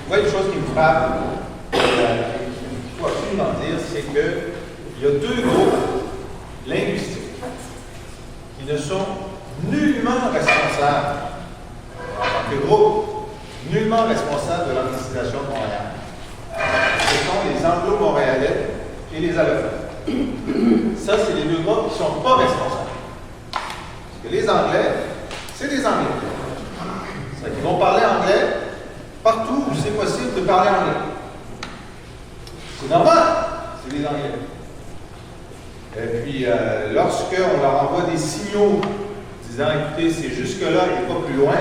Moi, une chose qui me frappe, qu'il faut absolument dire, c'est qu'il y a deux groupes linguistiques qui ne sont nullement responsables, en tant que groupe, nullement responsables de l'anglicisation de Montréal. Ce sont les Anglo-Montréalais et les allophones. Ça, c'est les deux groupes qui ne sont pas responsables. Parce que les Anglais, c'est des Anglais. C'est-à-dire qu'ils vont parler anglais partout où c'est possible de parler anglais. C'est normal, c'est des Anglais. Et puis, lorsqu'on leur envoie des signaux disant, écoutez, c'est jusque-là et pas plus loin,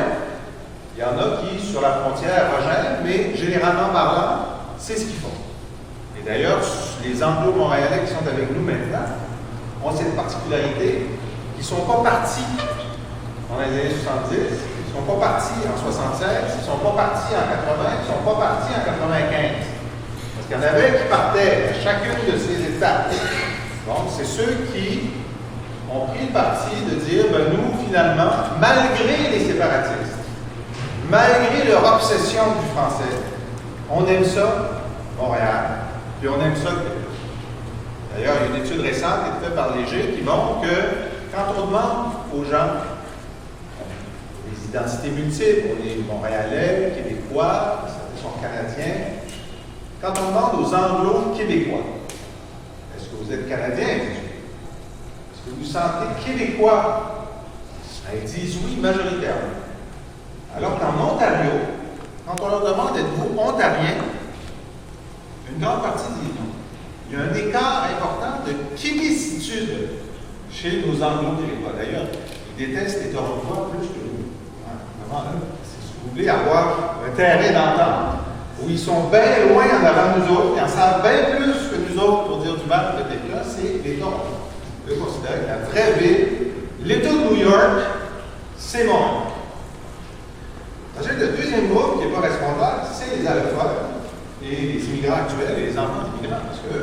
il y en a qui, sur la frontière, rejoignent, mais généralement parlant, c'est ce qu'ils font. Et d'ailleurs, les Anglo-Montréalais qui sont avec nous maintenant ont cette particularité qu'ils ne sont pas partis dans les années 70, ils ne sont pas partis en 76, ils ne sont pas partis en 80, ils ne sont pas partis en 95. Parce qu'il y en avait qui partaient à chacune de ces étapes. Donc, c'est ceux qui ont pris le parti de dire, ben, nous, finalement, malgré les séparatistes, malgré leur obsession du français, on aime ça, Montréal, puis on aime ça, Québec. D'ailleurs, il y a une étude récente qui est faite par Léger qui montre que quand on demande aux gens les identités multiples, on est Montréalais, Québécois, certains sont Canadiens, quand on demande aux Anglo-Québécois, est-ce que vous êtes Canadien? Est-ce que vous vous sentez Québécois? Ils disent oui, majoritairement. Alors qu'en Ontario, quand on leur demande êtes-vous Ontarien, une grande partie dit non. Il y a un écart important de québécitude chez nos Anglo-Québécois. D'ailleurs, ils détestent les Torontois plus que nous. Vraiment, si vous voulez avoir un terrain d'entente où ils sont bien loin en avant de nous autres, ils en savent bien plus que nous autres pour dire du mal de quelqu'un, c'est les Torontois. Eux considèrent que la vraie ville, l'État de New York, c'est Montréal. Ensuite, le deuxième groupe qui n'est pas responsable, c'est les allophones et les immigrants actuels et les enfants d'immigrants. Parce que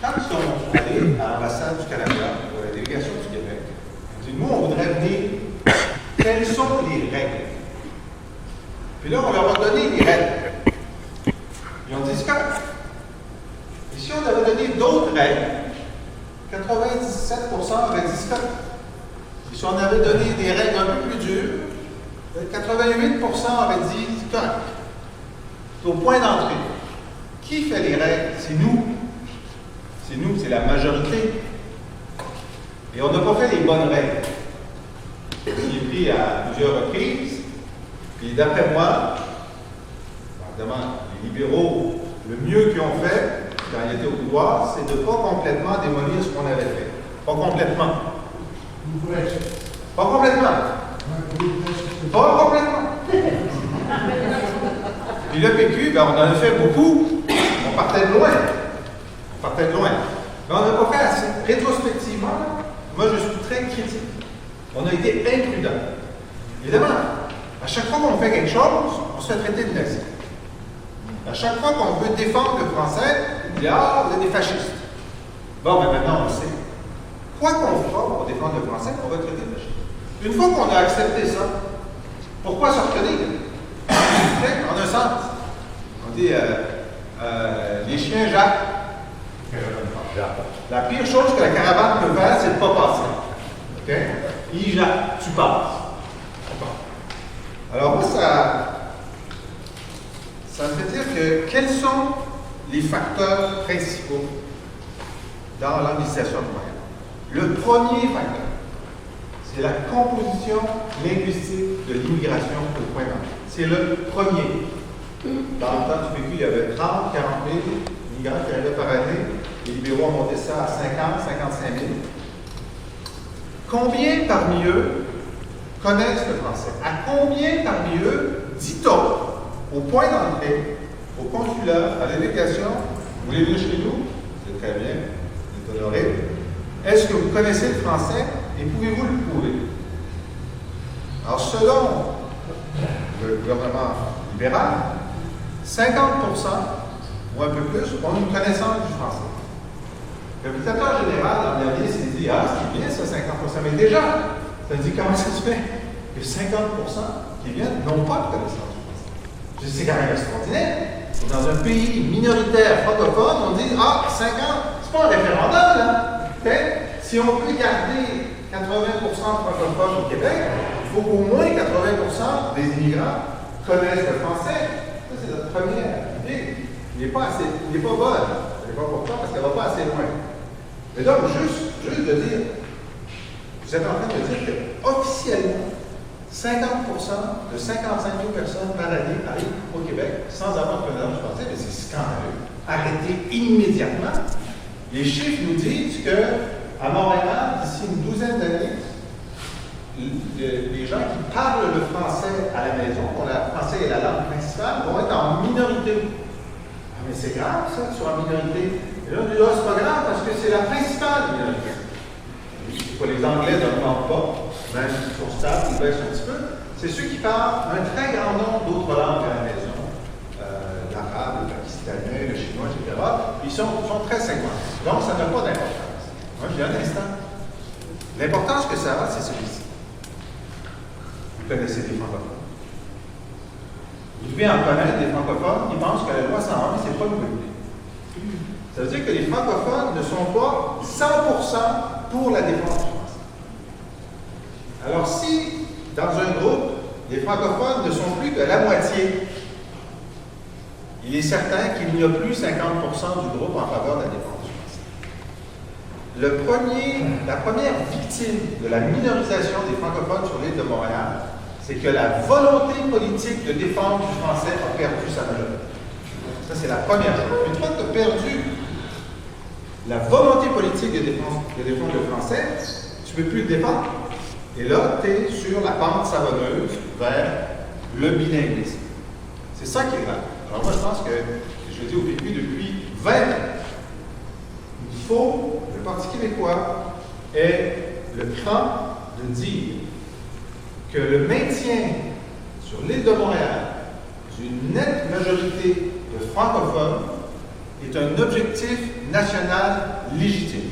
quand ils sont allés à l'ambassade du Canada ou à la délégation du Québec, ils disent, nous, on voudrait venir. Quelles sont les règles? Puis là, on leur a donné des règles. Ils ont dit, c'est correct. Et si on avait donné d'autres règles, 97% auraient dit, c'est correct. Et si on avait donné des règles un peu plus dures, 88% auraient dit c'est correct. C'est au point d'entrée. Qui fait les règles? C'est nous. C'est nous, c'est la majorité. Et on n'a pas fait les bonnes règles. J'y ai pris à plusieurs reprises. Et d'après moi, évidemment, les libéraux, le mieux qu'ils ont fait, quand ils étaient au pouvoir, c'est de ne pas complètement démolir ce qu'on avait fait. Pas complètement. Pas complètement. Pas complètement. Puis le PQ, ben, on en a fait beaucoup. On partait de loin. Mais on n'a pas fait assez. Rétrospectivement, moi je suis très critique. On a été imprudents. Évidemment, à chaque fois qu'on fait quelque chose, on se fait traiter de nazi. À chaque fois qu'on veut défendre le français, on dit ah, vous êtes des fascistes. Bon, ben maintenant on le sait. Quoi qu'on fera pour défendre le français, on va être traité de fasciste. Une fois qu'on a accepté ça, pourquoi se retenir? En un sens. On dit les chiens Jacques. La pire chose que la caravane peut faire, c'est de ne pas passer. OK? Jacques, tu passes. Alors moi, ça me fait dire que quels sont les facteurs principaux dans l'anglicisation de Montréal? Le premier facteur, c'est la composition linguistique de l'immigration au point d'entrée. C'est le premier. Dans le temps du PQ, il y avait 30, 40 000 immigrants qui arrivaient par année. Les libéraux ont monté ça à 50, 55 000. Combien parmi eux connaissent le français? À combien parmi eux dit-on, au point d'entrée, au consulat, à l'éducation, vous voulez venir chez nous? C'est très bien, vous êtes honoré. Est-ce que vous connaissez le français et pouvez-vous le prouver? Alors, selon le gouvernement libéral, 50% ou un peu plus ont une connaissance du français. Le dictateur général, dans dernier, s'est dit ah, c'est bien ça, 50%. Mais déjà, ça dit comment ça se fait que 50% qui viennent n'ont pas de connaissance du français. C'est quand même extraordinaire. Dans un pays minoritaire francophone, on dit ah, 50, c'est pas un référendum, là. Okay? Si on peut garder 80% de francophones au Québec, il faut qu'au moins 80% des immigrants connaissent le français. Ça, c'est notre première idée. Il n'est pas bonne. Elle n'est pas pourtant parce qu'elle ne va pas assez loin. Mais donc, juste de dire, vous êtes en train de dire qu'officiellement, 50% de 55 000 personnes par année arrivent au Québec sans avoir de connaissance du français, mais c'est scandaleux. Arrêtez immédiatement. Les chiffres nous disent qu'à Montréal, d'ici une douzaine d'années, les gens qui parlent le français à la maison, dont le français est la langue principale, vont être en minorité. Ah, mais c'est grave, ça, qu'ils soient en minorité. Et là, on dit, c'est pas grave parce que c'est la principale minorité. Les Anglais n'entendent pas, même s'ils sont stables, ils baissent un petit peu. C'est ceux qui parlent un très grand nombre d'autres langues à la maison, l'arabe, le pakistanais, le chinois, etc. Ils sont très séquencés. Donc, ça n'a pas d'importance. Moi, je dis un instant. L'importance que ça a, c'est celui-ci. Vous connaissez les francophones. Vous devez en connaître des francophones qui pensent que la loi 101, c'est pas une bonne idée. Ça veut dire que les francophones ne sont pas 100% pour la défense du français. Alors, si, dans un groupe, les francophones ne sont plus que la moitié, il est certain qu'il n'y a plus 50% du groupe en faveur de la défense du français. La première victime de la minorisation des francophones sur l'île de Montréal, c'est que la volonté politique de défendre du français a perdu sa majorité. Ça, c'est la première chose. Une fois que tu as perdu la volonté politique de défendre le français, tu ne peux plus le défendre. Et là, tu es sur la pente savonneuse vers le bilinguisme. C'est ça qui est grave. Alors moi, je pense que, je le dis au PQ depuis 20 ans, il faut, le Parti québécois ait le cran de dire que le maintien sur l'île de Montréal d'une nette majorité de francophones est un objectif national légitime.